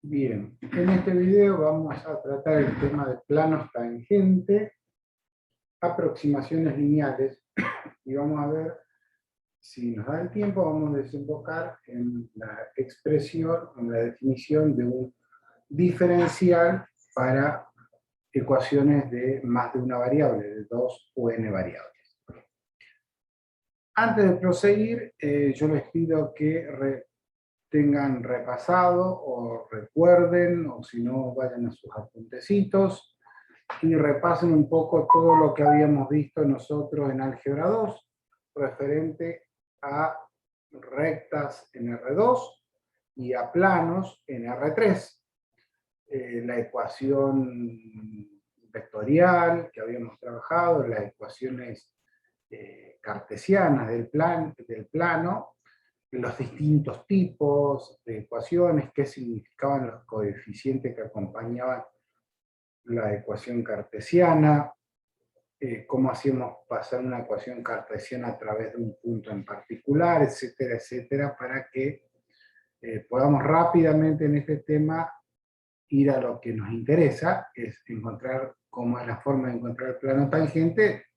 Bien, en este video vamos a tratar el tema de planos tangente, aproximaciones lineales, y vamos a ver, si nos da el tiempo, vamos a desembocar en la expresión, en la definición de un diferencial para ecuaciones de más de una variable, de 2 o n variables. Antes de proseguir, yo les pido que tengan repasado o recuerden, o si no, vayan a sus apuntecitos y repasen un poco todo lo que habíamos visto nosotros en álgebra 2 referente a rectas en R2 y a planos en R3. La ecuación vectorial que habíamos trabajado, las ecuaciones cartesianas del plano, los distintos tipos de ecuaciones, qué significaban los coeficientes que acompañaban la ecuación cartesiana, cómo hacíamos pasar una ecuación cartesiana a través de un punto en particular, etcétera, etcétera, para que podamos rápidamente en este tema ir a lo que nos interesa, es encontrar cómo es la forma de encontrar el plano tangente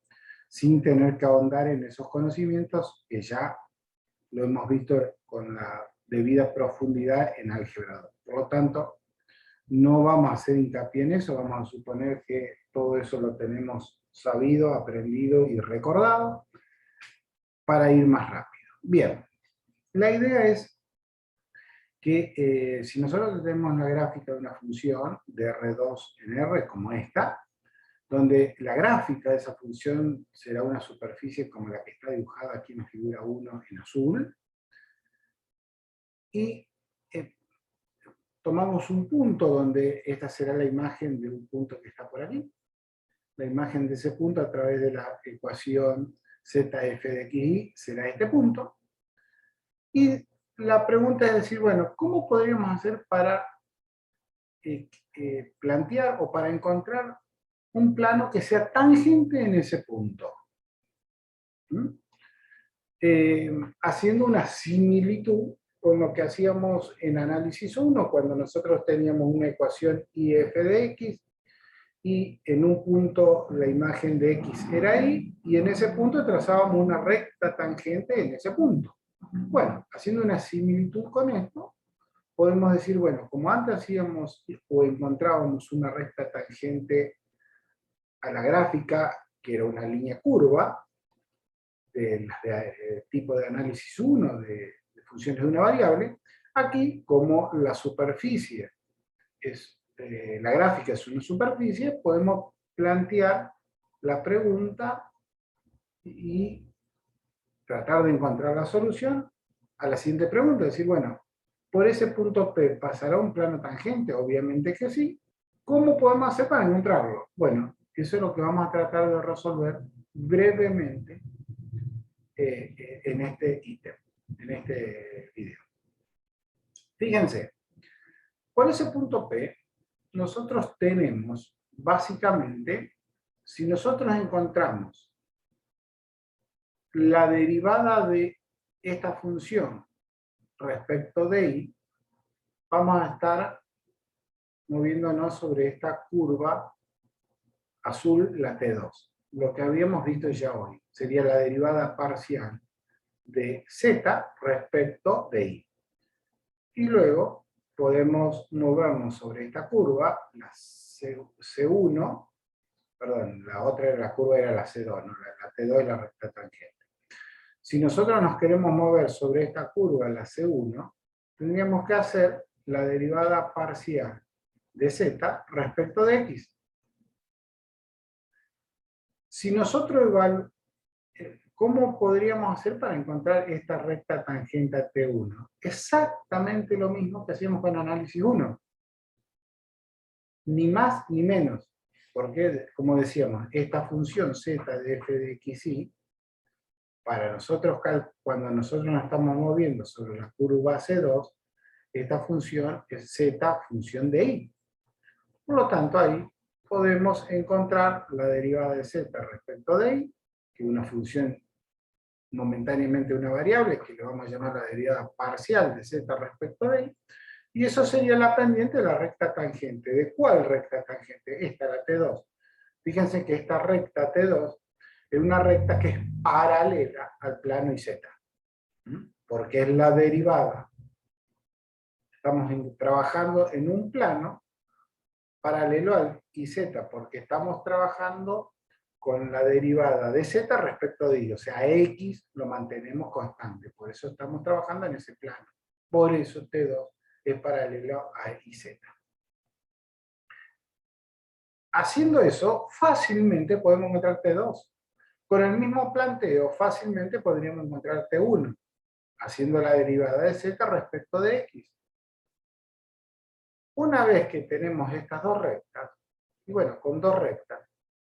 sin tener que ahondar en esos conocimientos que ya lo hemos visto con la debida profundidad en álgebra 2. Por lo tanto, no vamos a hacer hincapié en eso, vamos a suponer que todo eso lo tenemos sabido, aprendido y recordado para ir más rápido. Bien, la idea es que si nosotros tenemos la gráfica de una función de R2 en R como esta, donde la gráfica de esa función será una superficie como la que está dibujada aquí en la figura 1 en azul, y tomamos un punto donde esta será la imagen de un punto que está por aquí, la imagen de ese punto a través de la ecuación ZF de XY será este punto, y la pregunta es decir, bueno, ¿cómo podríamos hacer para plantear o para encontrar un plano que sea tangente en ese punto? Haciendo una similitud con lo que hacíamos en análisis 1, cuando nosotros teníamos una ecuación IF de X, y en un punto la imagen de X era Y, y en ese punto trazábamos una recta tangente en ese punto. Bueno, haciendo una similitud con esto, podemos decir, bueno, como antes hacíamos o encontrábamos una recta tangente a la gráfica, que era una línea curva, de tipo de análisis 1, de funciones de una variable, aquí, como la superficie es, la gráfica es una superficie, podemos plantear la pregunta y tratar de encontrar la solución a la siguiente pregunta, decir, bueno, por ese punto P pasará un plano tangente, obviamente que sí. ¿Cómo podemos hacer para encontrarlo? Bueno, eso es lo que vamos a tratar de resolver brevemente en este ítem, en este video. Fíjense, por ese punto P, nosotros tenemos, básicamente, si nosotros encontramos la derivada de esta función respecto de y, vamos a estar moviéndonos sobre esta curva azul, la T2. Lo que habíamos visto ya hoy sería la derivada parcial de z respecto de y. Y luego podemos movernos sobre esta curva, la C1, perdón, la otra la curva era la C2, ¿no? La T2 es la recta tangente. Si nosotros nos queremos mover sobre esta curva, la C1, tendríamos que hacer la derivada parcial de z respecto de x. Si nosotros ¿cómo podríamos hacer para encontrar esta recta tangente a T1? Exactamente lo mismo que hacíamos con análisis 1. Ni más ni menos. Porque, como decíamos, esta función z de f de xy, para nosotros, cuando nosotros nos estamos moviendo sobre la curva C2, esta función es z función de y. Por lo tanto, ahí podemos encontrar la derivada de z respecto de y, que es una función momentáneamente una variable, que le vamos a llamar la derivada parcial de z respecto de y, Y eso sería la pendiente de la recta tangente. ¿De cuál recta tangente? Esta, la T2. Fíjense que esta recta T2 es una recta que es paralela al plano IZ, porque es la derivada. Estamos trabajando en un plano paralelo al IZ, porque estamos trabajando con la derivada de Z respecto de Y, o sea, X lo mantenemos constante, por eso estamos trabajando en ese plano. Por eso T2 es paralelo a IZ. Haciendo eso, fácilmente podemos encontrar T2. Con el mismo planteo, fácilmente podríamos encontrar T1, haciendo la derivada de Z respecto de X. Una vez que tenemos estas dos rectas, y bueno, con dos rectas,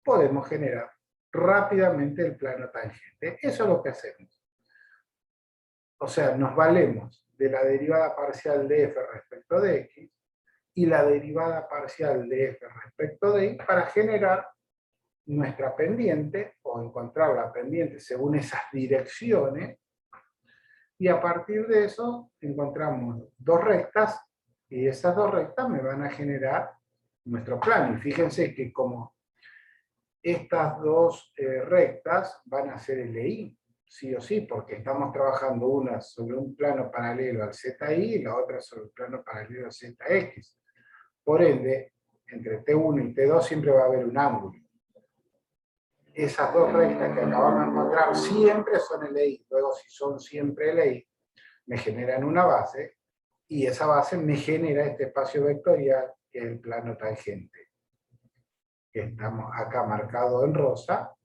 podemos generar rápidamente el plano tangente. Eso es lo que hacemos. O sea, nos valemos de la derivada parcial de f respecto de x y la derivada parcial de f respecto de y para generar nuestra pendiente o encontrar la pendiente según esas direcciones, y a partir de eso encontramos dos rectas y esas dos rectas me van a generar nuestro plano. Y fíjense que como estas dos rectas van a ser LI, sí o sí, porque estamos trabajando una sobre un plano paralelo al ZI y la otra sobre el plano paralelo al ZX. Por ende, entre T1 y T2 siempre va a haber un ángulo. Esas dos rectas que acabamos de encontrar siempre son LI. Luego, si son siempre LI, me generan una base, y esa base me genera este espacio vectorial, que es el plano tangente, que estamos acá marcado en rosa,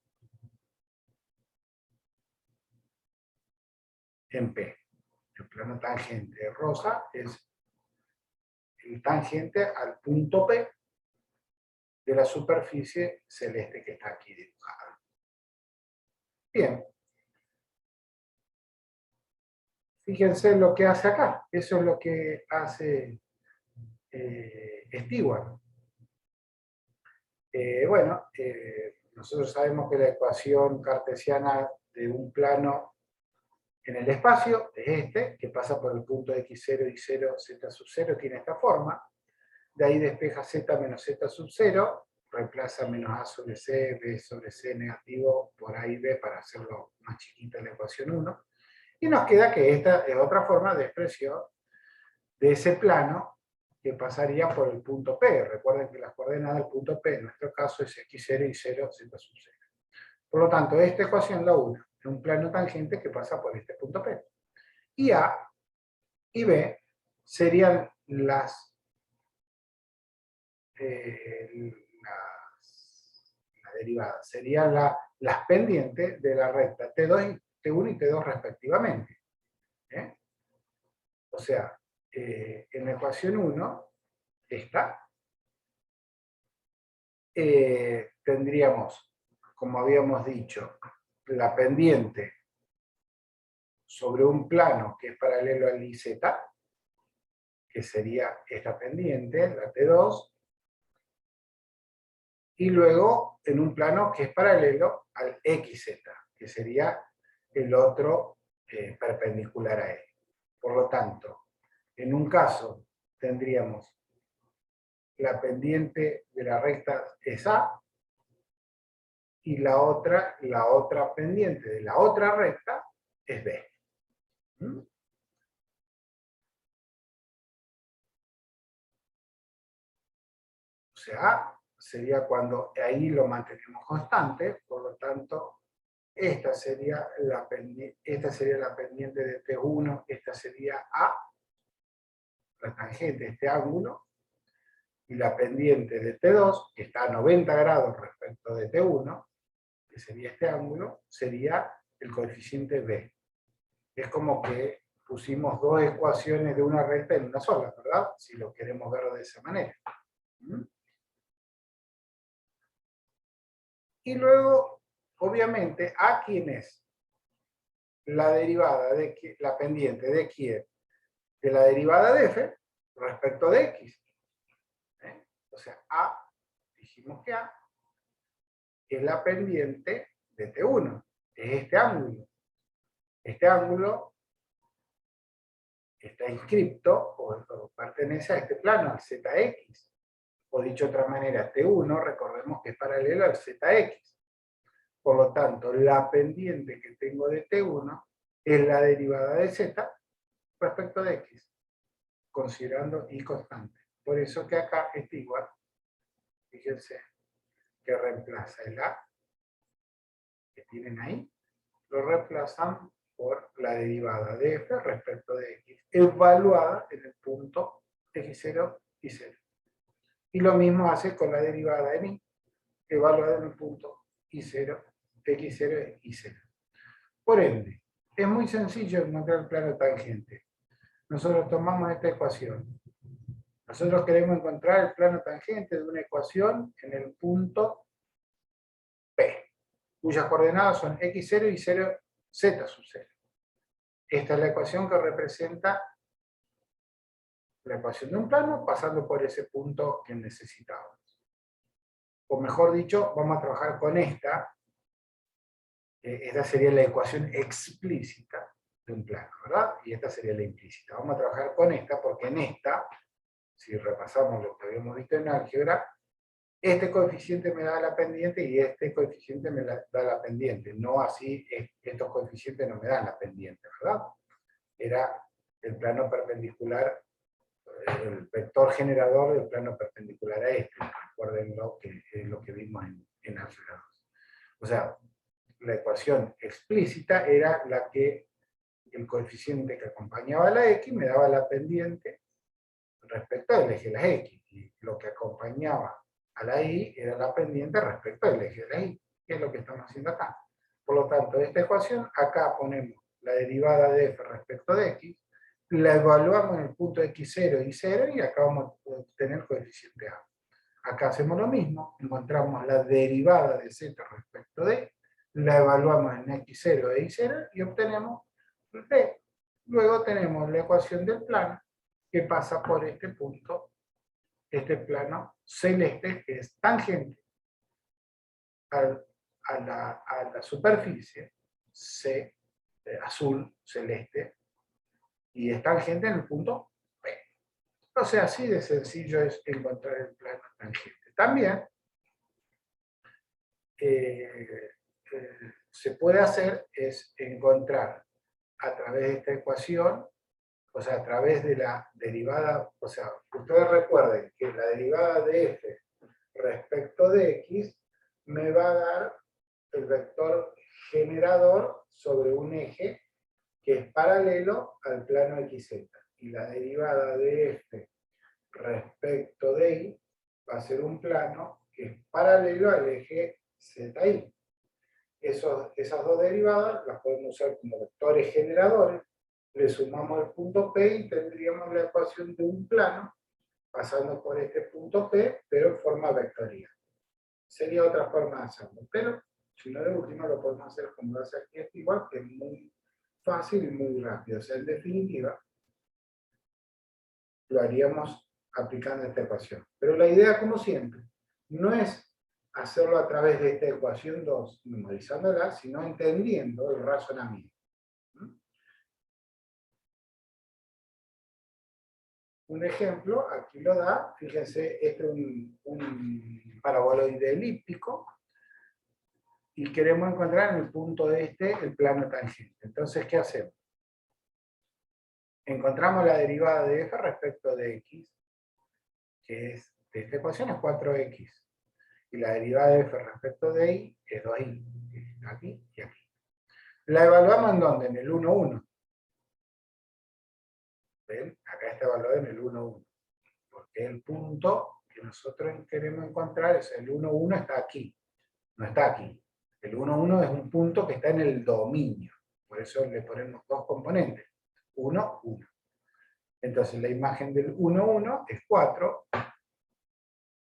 en P. El plano tangente rosa es el tangente al punto P de la superficie celeste que está aquí dibujada. Bien. Fíjense lo que hace acá. Eso es lo que hace Stewart. Nosotros sabemos que la ecuación cartesiana de un plano en el espacio es este, que pasa por el punto x0, y0, z sub 0, tiene esta forma. De ahí despeja z menos z sub 0, reemplaza menos a sobre c, b sobre c negativo por a y b para hacerlo más chiquita la ecuación 1. Y nos queda que esta es otra forma de expresión de ese plano que pasaría por el punto P. Recuerden que las coordenadas del punto P en nuestro caso es x0, y0, z sub 0. Por lo tanto, esta ecuación la une en un plano tangente que pasa por este punto P. Y A y B serían la derivada, serían las pendientes de la recta T2 T1 y T2 respectivamente. O sea, en la ecuación 1, esta, tendríamos, como habíamos dicho, la pendiente sobre un plano que es paralelo al IZ, que sería esta pendiente, la T2, y luego en un plano que es paralelo al XZ, que sería el otro perpendicular a él. Por lo tanto, en un caso tendríamos la pendiente de la recta es A, y la otra pendiente de la otra recta es B. O sea, A sería cuando ahí lo mantenemos constante, por lo tanto, esta sería la pendiente de T1, esta sería A, la tangente de este ángulo, y la pendiente de T2, que está a 90 grados respecto de T1, que sería este ángulo, sería el coeficiente B. Es como que pusimos dos ecuaciones de una recta en una sola, ¿verdad? Si lo queremos ver de esa manera. Y luego, obviamente, ¿a quién es? La derivada de la pendiente de quién? De la derivada de f respecto de x. O sea, A, dijimos que A es la pendiente de T1, es este ángulo. Este ángulo está inscripto o pertenece a este plano, al ZX. O dicho de otra manera, T1, recordemos que es paralelo al ZX. Por lo tanto, la pendiente que tengo de T1 es la derivada de Z respecto de X, considerando Y constante. Por eso que acá está igual. Fíjense que reemplaza el A que tienen ahí, lo reemplazan por la derivada de F respecto de X, evaluada en el punto X0 y 0. Y lo mismo hace con la derivada de Y, evaluada en el punto Y0, X0 y 0. Por ende, es muy sencillo encontrar el plano tangente. Nosotros tomamos esta ecuación. Nosotros queremos encontrar el plano tangente de una ecuación en el punto P, cuyas coordenadas son x0 y 0, z sub 0. Esta es la ecuación que representa la ecuación de un plano pasando por ese punto que necesitamos. O mejor dicho, vamos a trabajar con esta. Esta sería la ecuación explícita de un plano, ¿verdad? Y esta sería la implícita. Vamos a trabajar con esta porque en esta, si repasamos lo que habíamos visto en álgebra, este coeficiente me da la pendiente y este coeficiente me da la pendiente. No así, estos coeficientes no me dan la pendiente, ¿verdad? Era el plano perpendicular, el vector generador del plano perpendicular a este. Recuerden lo que vimos en álgebra 2. O sea, la ecuación explícita era la que el coeficiente que acompañaba a la X me daba la pendiente respecto del eje de la X. Y lo que acompañaba a la Y era la pendiente respecto del eje de la Y, que es lo que estamos haciendo acá. Por lo tanto, esta ecuación, acá ponemos la derivada de F respecto de X, la evaluamos en el punto X0 y 0, y acá vamos a obtener coeficiente A. Acá hacemos lo mismo, encontramos la derivada de Z respecto de, la evaluamos en X0 e Y0 y obtenemos el P. Luego tenemos la ecuación del plano que pasa por este punto, este plano celeste que es tangente a la superficie C, azul, celeste, y es tangente en el punto P. O sea, así de sencillo es encontrar el plano tangente. También se puede hacer es encontrar a través de esta ecuación, o sea, a través de la derivada, o sea, ustedes recuerden que la derivada de F respecto de X me va a dar el vector generador sobre un eje que es paralelo al plano XZ. Y la derivada de F respecto de Y va a ser un plano que es paralelo al eje ZY. Esas dos derivadas las podemos usar como vectores generadores, le sumamos el punto P y tendríamos la ecuación de un plano pasando por este punto P, pero en forma vectorial. Sería otra forma de hacerlo, pero si no, de última lo podemos hacer como lo hace aquí, igual, que es muy fácil y muy rápido. O sea, en definitiva, lo haríamos aplicando esta ecuación. Pero la idea, como siempre, no es hacerlo a través de esta ecuación 2, memorizándola, sino entendiendo el razonamiento. Un ejemplo, aquí lo da, fíjense, este es un paraboloide elíptico, y queremos encontrar en el punto este el plano tangente. Entonces, ¿qué hacemos? Encontramos la derivada de F respecto de X, que es, de esta ecuación es 4X. Y la derivada de F respecto de Y es 2Y. Aquí y aquí. ¿La evaluamos en dónde? En el 1, 1. ¿Ven? Acá está evaluado en el 1, 1. Porque el punto que nosotros queremos encontrar es el 1, 1 está aquí. No está aquí. El 1, 1 es un punto que está en el dominio. Por eso le ponemos dos componentes. 1, 1. Entonces la imagen del 1, 1 es 4,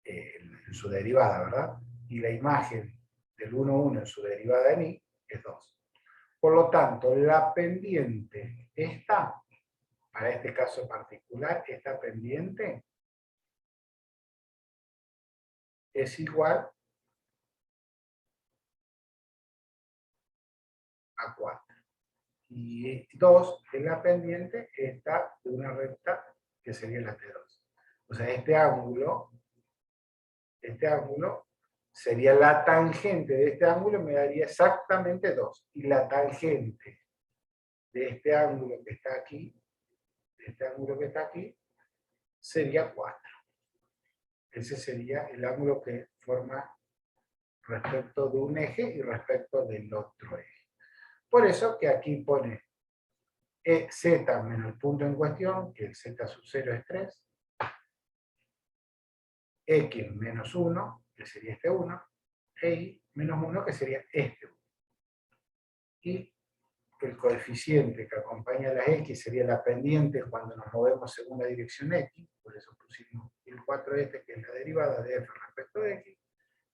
en su derivada, ¿verdad? Y la imagen del 1, 1 en su derivada en Y es 2. Por lo tanto, la pendiente esta, para este caso particular, esta pendiente es igual a 4. y 2 es la pendiente esta de una recta que sería la T2. O sea, este ángulo sería la tangente de este ángulo, me daría exactamente 2. Y la tangente de este ángulo que está aquí, sería 4. Ese sería el ángulo que forma respecto de un eje y respecto del otro eje. Por eso que aquí pone z menos el punto en cuestión, que el z sub 0 es 3, x menos 1, que sería este 1, e y menos 1, que sería este 1. Y el coeficiente que acompaña a las x sería la pendiente cuando nos movemos según la dirección x, por eso pusimos el 4 este, que es la derivada de f respecto de x,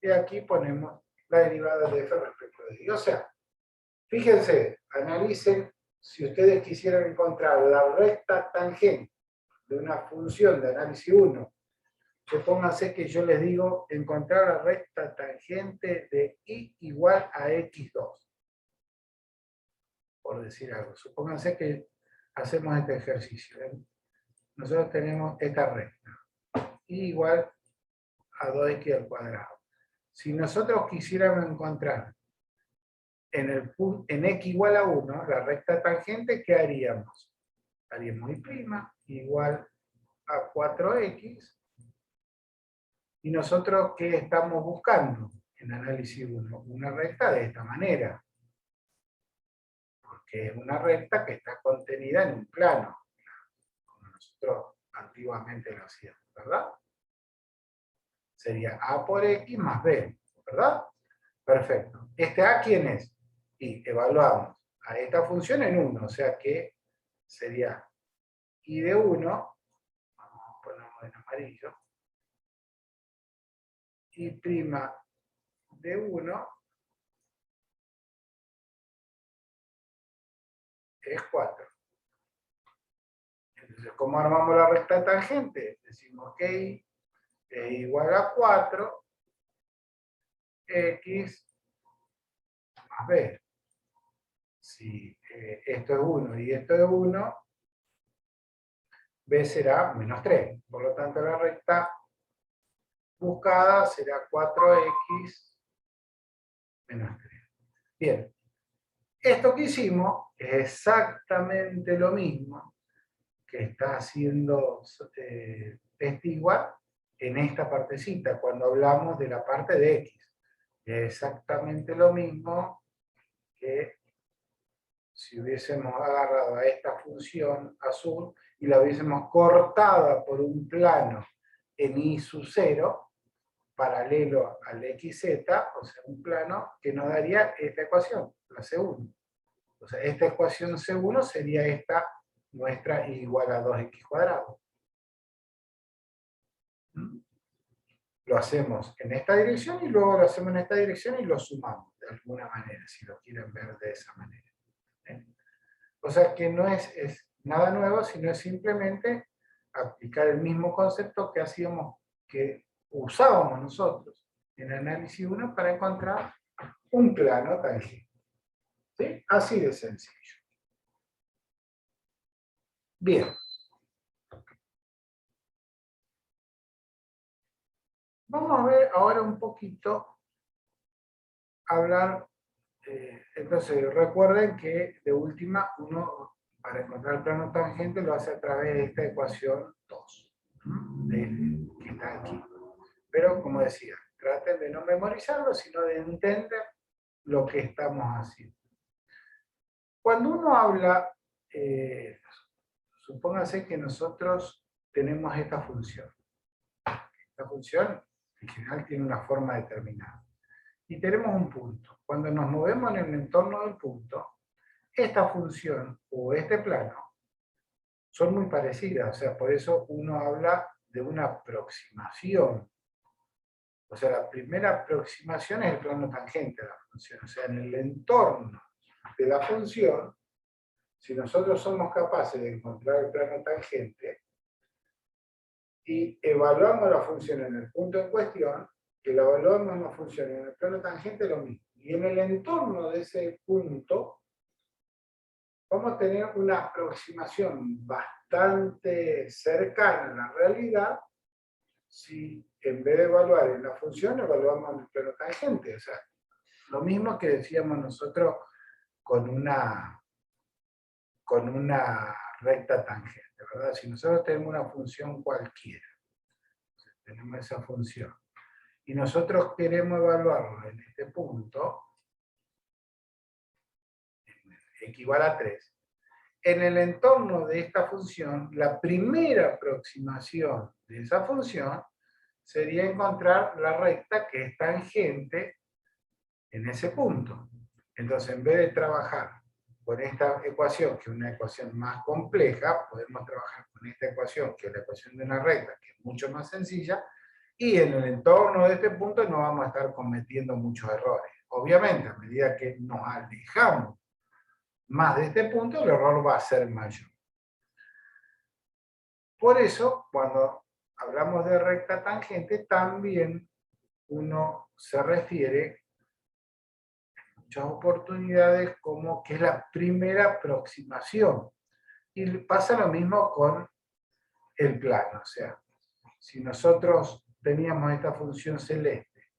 y aquí ponemos la derivada de f respecto de y. O sea, fíjense, analicen, si ustedes quisieran encontrar la recta tangente de una función de análisis 1, supónganse que yo les digo encontrar la recta tangente de y igual a x2. Por decir algo. Supónganse que hacemos este ejercicio. Nosotros tenemos esta recta. Y igual a 2x al cuadrado. Si nosotros quisiéramos encontrar en x igual a 1, la recta tangente, ¿qué haríamos? Haríamos y' igual a 4x. ¿Y nosotros qué estamos buscando en análisis 1? Una recta de esta manera. Porque es una recta que está contenida en un plano, como nosotros antiguamente lo hacíamos, ¿verdad? Sería a por x más b, ¿verdad? Perfecto. ¿Este a quién es? Y evaluamos a esta función en 1, o sea que sería y de 1, vamos a ponerlo en amarillo, y prima de 1 es 4. Entonces, ¿cómo armamos la recta tangente? Decimos que y es igual a 4, x más b. Si esto es 1 y esto es 1, b será menos 3. Por lo tanto, la recta buscada será 4x menos 3. Bien, esto que hicimos es exactamente lo mismo que está haciendo este igual en esta partecita, cuando hablamos de la parte de x. Es exactamente lo mismo que si hubiésemos agarrado a esta función azul y la hubiésemos cortada por un plano en y sub 0, paralelo al xz, o sea, un plano que nos daría esta ecuación, la C1. O sea, esta ecuación C1 sería esta nuestra y igual a 2x cuadrado. Lo hacemos en esta dirección y luego lo hacemos en esta dirección y lo sumamos de alguna manera, si lo quieren ver de esa manera. O sea que no es nada nuevo, sino es simplemente aplicar el mismo concepto que hacíamos, que usábamos nosotros en análisis 1 para encontrar un plano tangente. ¿Sí? Así de sencillo. Bien. Vamos a ver ahora un poquito, hablar, entonces recuerden que de última uno para encontrar el plano tangente lo hace a través de esta ecuación 2, que está aquí. Pero como decía, traten de no memorizarlo, sino de entender lo que estamos haciendo. Cuando uno habla, supóngase que nosotros tenemos esta función. Esta función en general tiene una forma determinada. Y tenemos un punto. Cuando nos movemos en el entorno del punto, esta función o este plano son muy parecidas. O sea, por eso uno habla de una aproximación. O sea, la primera aproximación es el plano tangente de la función. O sea, en el entorno de la función, si nosotros somos capaces de encontrar el plano tangente y evaluamos la función en el punto en cuestión, que la evaluamos la función en el plano tangente, lo mismo. Y en el entorno de ese punto, vamos a tener una aproximación bastante cercana a la realidad si en vez de evaluar en la función, evaluamos en el plano tangente. O sea, lo mismo que decíamos nosotros con una recta tangente, ¿verdad? Si nosotros tenemos una función cualquiera, tenemos esa función, y nosotros queremos evaluarlo en este punto, equivale a 3. En el entorno de esta función, la primera aproximación de esa función sería encontrar la recta que es tangente en ese punto. Entonces, en vez de trabajar con esta ecuación, que es una ecuación más compleja, podemos trabajar con esta ecuación, que es la ecuación de una recta, que es mucho más sencilla, y en el entorno de este punto no vamos a estar cometiendo muchos errores. Obviamente, a medida que nos alejamos más de este punto, el error va a ser mayor. Por eso, cuando hablamos de recta tangente, también uno se refiere en muchas oportunidades como que es la primera aproximación. Y pasa lo mismo con el plano. O sea, si nosotros teníamos esta función celeste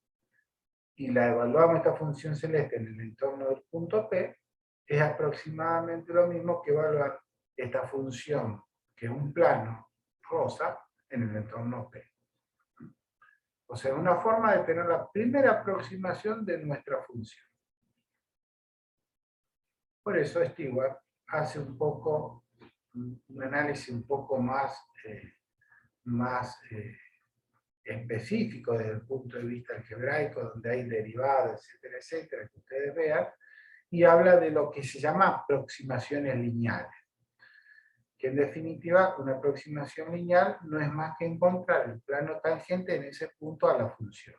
y la evaluamos esta función celeste en el entorno del punto P, es aproximadamente lo mismo que evaluar esta función, que es un plano rosa, en el entorno P. O sea, una forma de tener la primera aproximación de nuestra función. Por eso Stewart hace un poco, un análisis un poco más específico desde el punto de vista algebraico, donde hay derivadas, etcétera, etcétera, que ustedes vean, y habla de lo que se llama aproximaciones lineales. Que en definitiva, una aproximación lineal no es más que encontrar el plano tangente en ese punto a la función.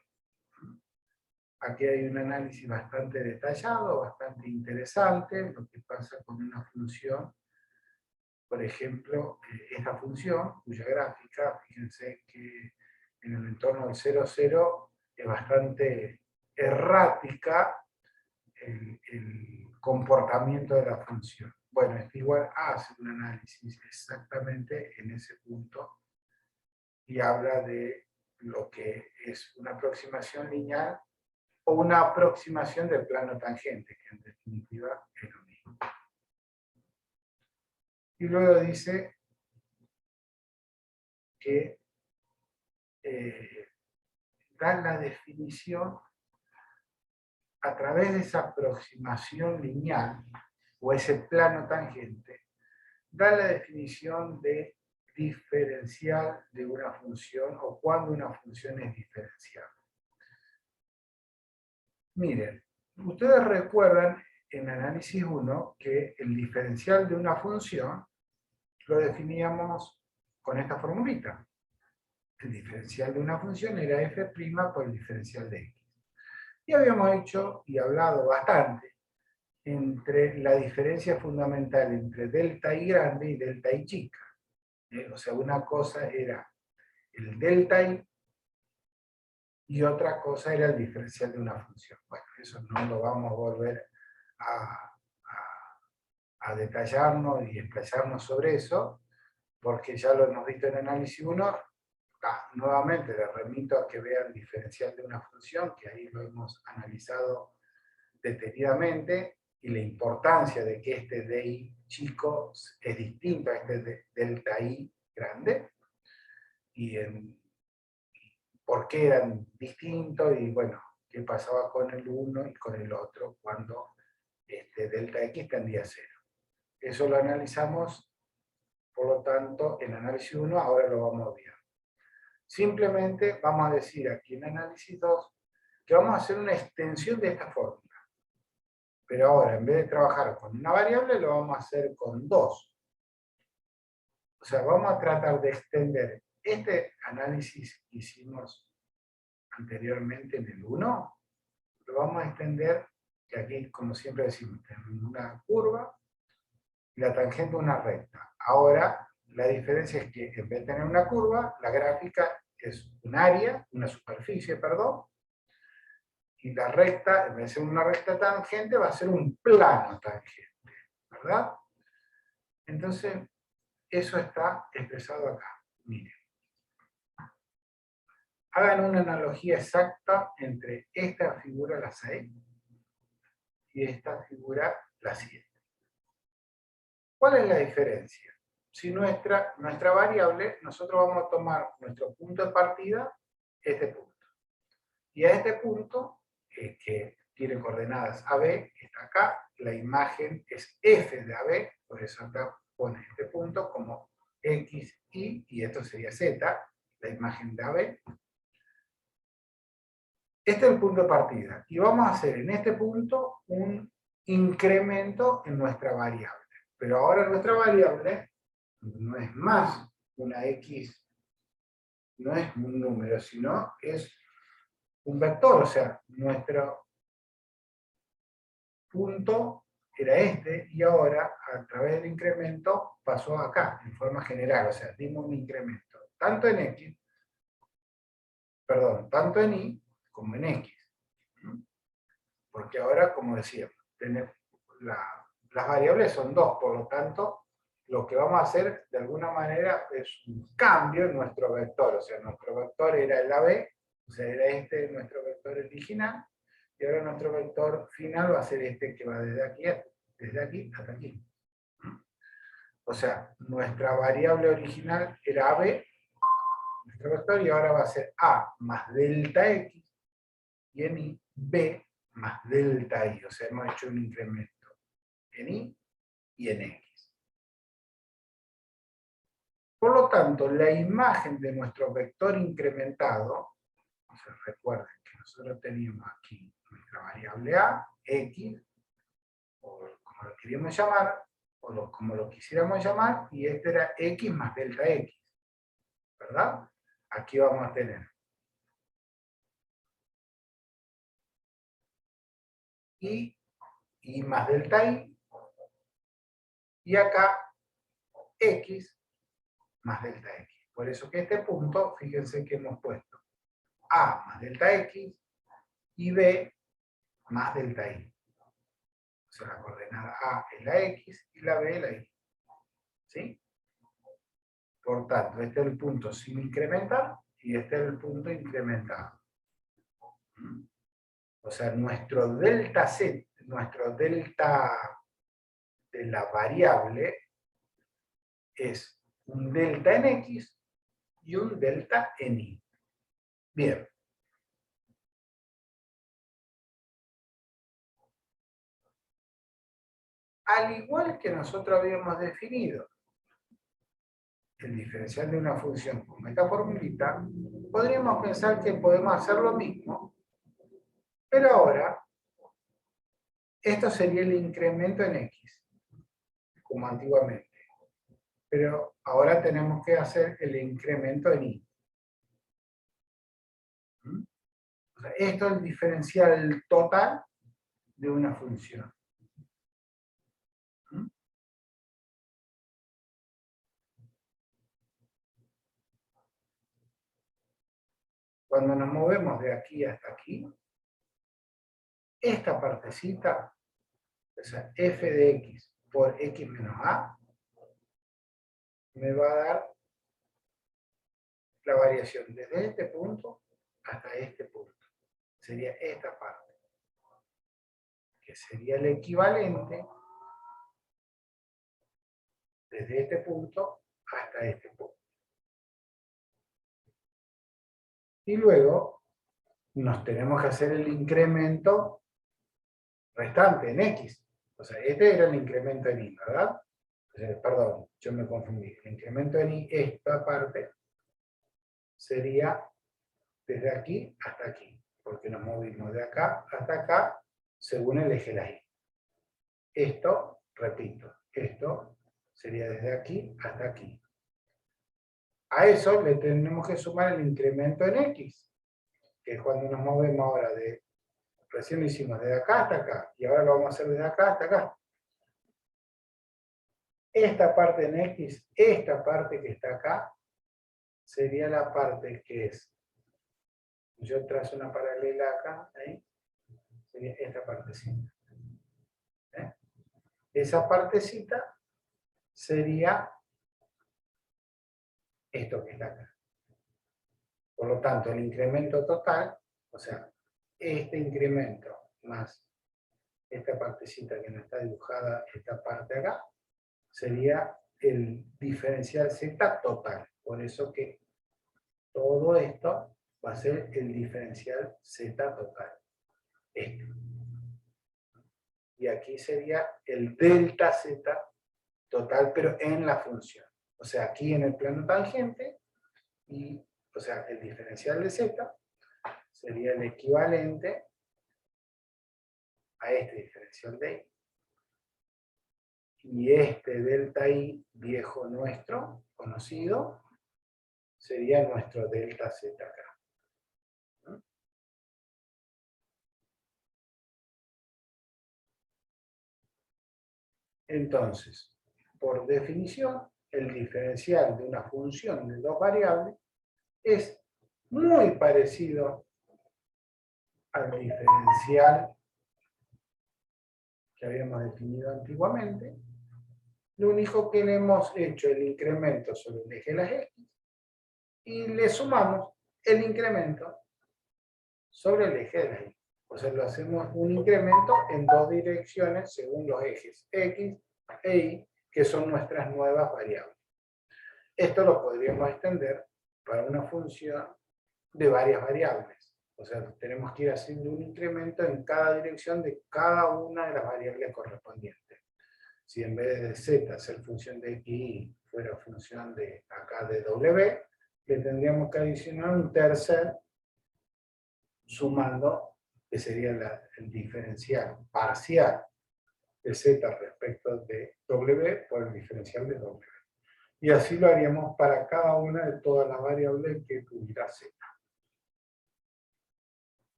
Aquí hay un análisis bastante detallado, bastante interesante, lo que pasa con una función, por ejemplo, esta función, cuya gráfica, fíjense que en el entorno del 0, 0 es bastante errática el comportamiento de la función. Bueno, Stewart hace un análisis exactamente en ese punto y habla de lo que es una aproximación lineal o una aproximación del plano tangente, que en definitiva es lo mismo. Y luego dice que da la definición a través de esa aproximación lineal o ese plano tangente, da la definición de diferencial de una función o cuando una función es diferenciable. Miren, ustedes recuerdan en análisis 1 que el diferencial de una función lo definíamos con esta formulita. El diferencial de una función era f' por el diferencial de x. Y habíamos hecho y hablado bastante entre la diferencia fundamental entre delta i grande y delta i chica. O sea, una cosa era el delta i y otra cosa era el diferencial de una función. Bueno, eso no lo vamos a volver a detallarnos y explayarnos sobre eso, porque ya lo hemos visto en análisis 1. Nuevamente les remito a que vean diferencial de una función, que ahí lo hemos analizado detenidamente, y la importancia de que este DI chico es distinto a este delta I grande, y por qué eran distintos, y bueno, qué pasaba con el uno y con el otro cuando delta X tendía a 0. Eso lo analizamos, por lo tanto, en análisis 1, ahora lo vamos a ver. Simplemente vamos a decir aquí en análisis 2 que vamos a hacer una extensión de esta fórmula. Pero ahora, en vez de trabajar con una variable, lo vamos a hacer con 2. O sea, vamos a tratar de extender este análisis que hicimos anteriormente en el 1, lo vamos a extender, que aquí, como siempre decimos, tenemos una curva y la tangente una recta. Ahora, la diferencia es que en vez de tener una curva, la gráfica es un área, una superficie, perdón, y la recta, en vez de ser una recta tangente, va a ser un plano tangente, ¿verdad? Entonces, eso está expresado acá. Miren. Hagan una analogía exacta entre esta figura, la 6, y esta figura, la 7. ¿Cuál es la diferencia? Si nuestra variable, nosotros vamos a tomar nuestro punto de partida, este punto. Y a este punto, que tiene coordenadas AB, que está acá, la imagen es F de AB, por eso acá pone este punto como X, y esto sería Z, la imagen de AB. Este es el punto de partida. Y vamos a hacer en este punto un incremento en nuestra variable. Pero ahora nuestra variable no es más una X, no es un número, sino es un vector. O sea, nuestro punto era este, y ahora, a través del incremento, pasó acá, en forma general. O sea, dimos un incremento, tanto en X, perdón, tanto en Y como en X. Porque ahora, como decíamos, las variables son dos, por lo tanto, lo que vamos a hacer de alguna manera es un cambio en nuestro vector. O sea, nuestro vector era el AB, o sea, era este nuestro vector original, y ahora nuestro vector final va a ser este que va desde aquí hasta aquí. O sea, nuestra variable original era AB, nuestro vector, y ahora va a ser A más delta X, y en Y, B más delta Y. O sea, hemos hecho un incremento en Y y en X. Por lo tanto, la imagen de nuestro vector incrementado, recuerden que nosotros teníamos aquí nuestra variable A, X, o como lo queríamos llamar, o como lo quisiéramos llamar, y este era X más delta X, ¿verdad? Aquí vamos a tener Y más delta y acá X más delta X. Por eso que este punto, fíjense que hemos puesto A más delta X y B más delta Y. O sea, la coordenada A es la X y la B es la Y. ¿Sí? Por tanto, este es el punto sin incrementar y este es el punto incrementado. O sea, nuestro delta Z, nuestro delta de la variable es un delta en X y un delta en Y. Bien. Al igual que nosotros habíamos definido el diferencial de una función con esta formulita, podríamos pensar que podemos hacer lo mismo, pero ahora esto sería el incremento en X, como antiguamente. Pero ahora tenemos que hacer el incremento en Y. O sea, esto es el diferencial total de una función. Cuando nos movemos de aquí hasta aquí, esta partecita, o sea, f de x por x menos a, me va a dar la variación desde este punto hasta este punto. Sería esta parte, que sería el equivalente desde este punto hasta este punto. Y luego nos tenemos que hacer el incremento restante en X. O sea, este era el incremento en Y, ¿verdad? Perdón, yo me confundí. El incremento en Y, esta parte, sería desde aquí hasta aquí, porque nos movimos de acá hasta acá según el eje de la Y. Esto, repito, esto sería desde aquí hasta aquí. A eso le tenemos que sumar el incremento en X, que es cuando nos movemos ahora de, recién lo hicimos desde acá hasta acá, y ahora lo vamos a hacer desde acá hasta acá. Esta parte en X, esta parte que está acá, sería la parte que es, yo trazo una paralela acá, ¿eh? Sería esta partecita. ¿Eh? Esa partecita sería esto que está acá. Por lo tanto, el incremento total, o sea, este incremento más esta partecita que no está dibujada, esta parte acá, sería el diferencial Z total. Por eso que todo esto va a ser el diferencial Z total. Este. Y aquí sería el delta Z total, pero en la función. O sea, aquí en el plano tangente, y, o sea, el diferencial de Z sería el equivalente a este diferencial de I. Y este delta I viejo nuestro, conocido, sería nuestro delta Z acá. ¿No? Entonces, por definición, el diferencial de una función de dos variables es muy parecido al diferencial que habíamos definido antiguamente. Lo único que le hemos hecho el incremento sobre el eje de las X y le sumamos el incremento sobre el eje de las Y. O sea, lo hacemos un incremento en dos direcciones según los ejes X e Y, que son nuestras nuevas variables. Esto lo podríamos extender para una función de varias variables. O sea, tenemos que ir haciendo un incremento en cada dirección de cada una de las variables correspondientes. Si en vez de z ser función de x y fuera función de acá de w, le tendríamos que adicionar un tercer sumando, que sería el diferencial parcial de z respecto de w por el diferencial de w. Y así lo haríamos para cada una de todas las variables que tuviera z.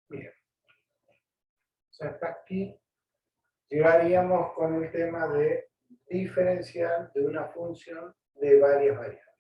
Bien. O sea, hasta aquí llegaríamos con el tema de diferencial de una función de varias variables.